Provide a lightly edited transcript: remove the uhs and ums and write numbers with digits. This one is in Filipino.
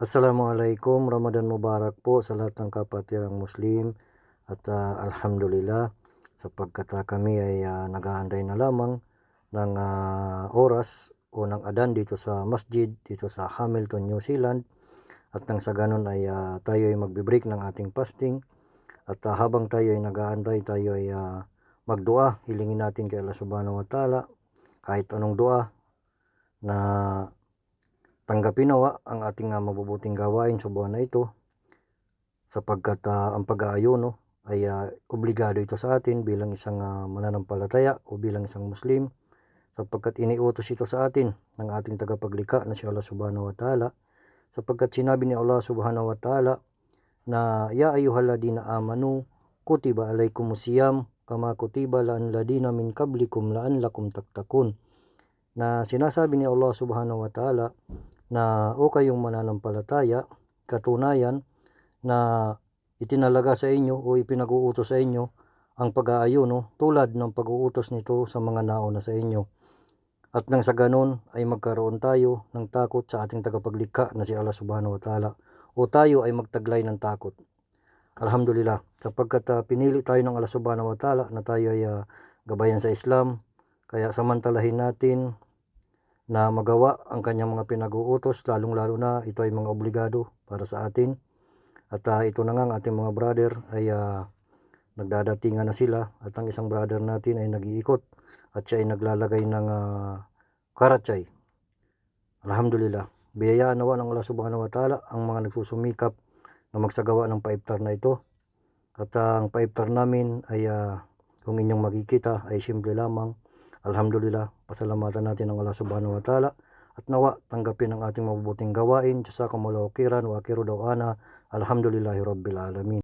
Assalamualaikum, Ramadan Mubarak po sa lahat ng kapatirang Muslim at alhamdulillah sapagkat kami ay nag-aantay na lamang ng oras o ng adan dito sa masjid dito sa Hamilton, New Zealand at nang sa ganun ay tayo ay magbe-break ng ating fasting at habang tayo ay nag-aantay tayo ay magdua, hilingin natin kay Allah Subhanahu wa Ta'ala kahit anong dua na tanggapin nawa ang ating mabubuting gawain sa buwan na ito sapagkat ang pag-aayuno ay obligado ito sa atin bilang isang mananampalataya o bilang isang Muslim sapagkat iniutos ito sa atin ng ating tagapaglikha na si Allah Subhanahu wa Ta'ala sapagkat sinabi ni Allah Subhanahu wa Ta'ala na ya ayyuhalladina amanu kutiba alaikumusiyam kama kutiba la'an ladina min qablikum la'anlakum tattaqun, na sinasabi ni Allah Subhanahu wa Ta'ala na o kayong mananampalataya, katunayan na itinalaga sa inyo o ipinag-uutos sa inyo ang pag-aayuno tulad ng pag-uutos nito sa mga nauna sa inyo. At nang sa ganun ay magkaroon tayo ng takot sa ating tagapaglikha na si Allah Subhanahu wa Ta'ala o tayo ay magtaglay ng takot. Alhamdulillah, sapagkat pinili tayo ng Allah Subhanahu wa Ta'ala na tayo ay gabayan sa Islam, kaya samantalahin natin na magawa ang kanyang mga pinag-uutos, lalong-lalo na ito ay mga obligado para sa atin. At ito na nga ang ating mga brother ay nagdadatingan na sila at ang isang brother natin ay nag-iikot at siya ay naglalagay ng karatsay. Alhamdulillah, biyayaan nawa ng Allah Subhanahu wa Ta'ala ang mga nagsusumikap na magsagawa ng paiftar na ito. At ang paiftar namin ay kung inyong makikita ay simple lamang. Alhamdulillah, pasalamatan natin ang Allah Subhanahu wa Ta'ala at nawa tanggapin ang ating mabubuting gawain. Jazakumullahu khairan wa akhiru da'wana alhamdulillahi rabbil alamin.